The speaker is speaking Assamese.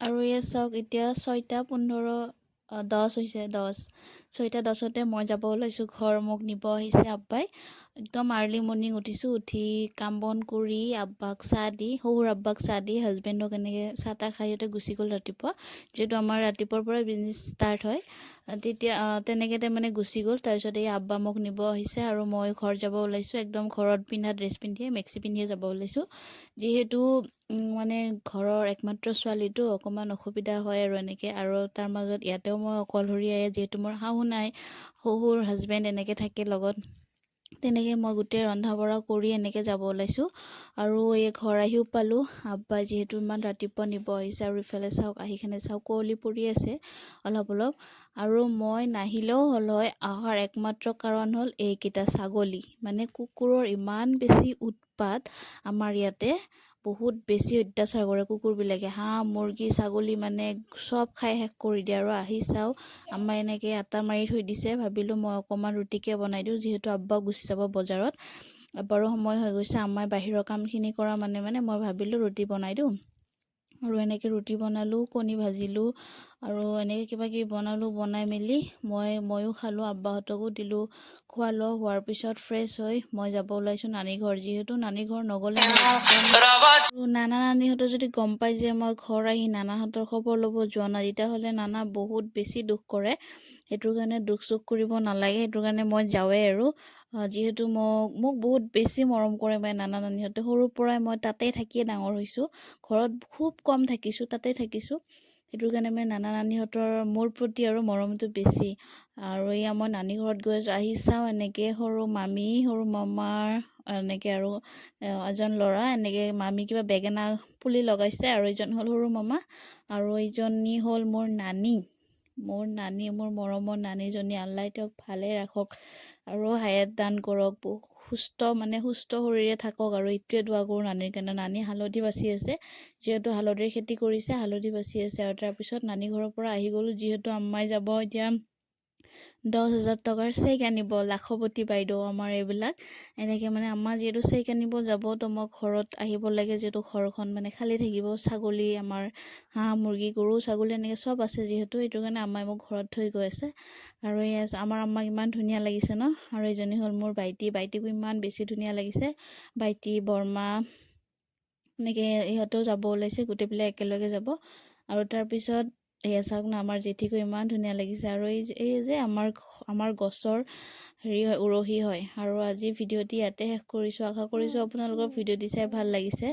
আৰু এই চাওক এতিয়া 6:15 10 হৈছে 10 6:10তে মই যাব ওলাইছোঁ ঘৰ মোক নিব আহিছে আব্বাই একদম আৰ্লি মৰ্ণিং উঠিছোঁ উঠি কাম বন কৰি আব্বাক চাহ দি শহুৰ আব্বাক চাহ দি হাজবেণ্ডক এনেকৈ চাহ তাহ খাইতে গুচি গ'ল ৰাতিপুৱা যিহেতু আমাৰ ৰাতিপুৱাৰ পৰা বিজনেছ ষ্টাৰ্ট হয় তেতিয়া তেনেকৈ মানে গুচি গ'ল তাৰপিছত এই আব্বা মোক নিব আহিছে আৰু মই ঘৰ যাব ওলাইছোঁ একদম ঘৰত পিন্ধা ড্ৰেছ পিন্ধিয়ে মেক্সি পিন্ধিয়ে যাব ওলাইছোঁ যিহেতু মানে ঘৰৰ একমাত্ৰ ছোৱালীটো অকণমান অসুবিধা হয় আৰু এনেকৈ আৰু তাৰ মাজত ইয়াতেও মই অকলশৰীয়াই যিহেতু মোৰ শাহু নাই শহুৰ হাজবেণ্ড এনেকৈ থাকে লগত তেনেকৈ মই গোটেই ৰন্ধা বঢ়া কৰি এনেকৈ যাব ওলাইছোঁ আৰু এই ঘৰ আহিও পালোঁ আব্বাই যিহেতু ইমান ৰাতিপুৱা নিব আহিছে আৰু ইফালে চাওক আহি কিনে চাওক কুঁৱলী পৰি আছে অলপ অলপ আৰু মই নাহিলেও হ'ল হয় অহাৰ একমাত্ৰ কাৰণ হ'ল এইকেইটা ছাগলী মানে কুকুৰৰ ইমান বেছি উৎপাত আমাৰ ইয়াতে বহুত বেছি অত্যাচাৰ কৰে কুকুৰবিলাকে হাঁহ মুৰ্গী ছাগলী মানে চব খাই শেষ কৰি দিয়ে আৰু আহি চাওঁ আমাৰ এনেকৈ আটা মাৰি থৈ দিছে ভাবিলোঁ মই অকণমান ৰুটিকে বনাই দিওঁ যিহেতু আব্বা গুচি যাব বজাৰত আব্বাৰো সময় হৈ গৈছে আমাৰ বাহিৰৰ কামখিনি কৰা মানে মই ভাবিলোঁ ৰুটি বনাই দিওঁ আৰু এনেকৈ ৰুটি বনালোঁ কণী ভাজিলোঁ আৰু এনেকৈ কিবা কিবি বনাই মেলি ময়ো খালোঁ আব্বাহঁতকো দিলোঁ খোৱা লোৱা হোৱাৰ পিছত ফ্ৰেছ হৈ মই যাব ওলাইছোঁ নানী ঘৰ যিহেতু নানী ঘৰ নগ'লে নানা নানীহঁতে যদি গম পাই যে মই ঘৰ আহি নানাহঁতৰ খবৰ ল'ব যোৱা নাই তেতিয়াহ'লে নানা বহুত বেছি দুখ কৰে সেইটোৰ কাৰণে দুখ চুখ কৰিব নালাগে সেইটো কাৰণে মই যাওঁৱেই আৰু যিহেতু মোক বহুত বেছি মৰম কৰে মানে নানা নানীহঁতে সৰুৰ পৰাই মই তাতেই থাকিয়ে ডাঙৰ হৈছোঁ ঘৰত খুব কম থাকিছোঁ তাতে থাকিছোঁ সেইটো কাৰণে মানে নানা নানীহঁতৰ মোৰ প্ৰতি আৰু মৰমটো বেছি আৰু এয়া মই নানী ঘৰত গৈ আহি চাওঁ এনেকৈ সৰু মামী সৰু মামাৰ এনেকৈ আৰু এজন ল'ৰা এনেকৈ মামী কিবা বেঙেনা পুলি লগাইছে আৰু এইজন হ'ল সৰু মামা আৰু এইজনী হ'ল মোৰ নানী মোৰ মৰমৰ নানীজনী আল্লাই তেওঁক ভালে ৰাখক আৰু হায়াত দান কৰক সুস্থ শৰীৰে থাকক আৰু এইটোৱে দোৱা কৰোঁ নানীৰ কাৰণে নানী হালধি বাচি আছে যিহেতু হালধিৰ খেতি কৰিছে হালধি বাচি আছে আৰু তাৰপিছত নানী ঘৰৰ পৰা আহি গ'লোঁ যিহেতু আম্মাই যাব এতিয়া 10,000 টকাৰ চেক আনিব লাখপতি বাইদেউ আমাৰ এইবিলাক এনেকৈ মানে আম্মা যিহেতু চেক আনিব যাব তো মই ঘৰত আহিব লাগে যিহেতু ঘৰখন মানে খালী থাকিব ছাগলী আমাৰ হাঁহ মুৰ্গী গৰু ছাগলী এনেকৈ চব আছে যিহেতু সেইটো কাৰণে আম্মাই মোক ঘৰত থৈ গৈ আছে আৰু এই আমাৰ আম্মাক ইমান ধুনীয়া লাগিছে ন আৰু এইজনী হ'ল মোৰ বাইটিকো ইমান বেছি ধুনীয়া লাগিছে বাইটি বৰমা এনেকৈ ইহঁতেও যাব ওলাইছে গোটেইবিলাক একেলগে যাব আৰু তাৰপিছত এয়া চাওক না আমাৰ জেঠীকো ইমান ধুনীয়া লাগিছে আৰু এই যে আমাৰ গছৰ হেৰি হয় উৰহি হয় আৰু আজি ভিডিঅ'টি ইয়াতে শেষ কৰিছোঁ আশা কৰিছোঁ আপোনালোকৰ ভিডিঅ'টি চাই ভাল লাগিছে।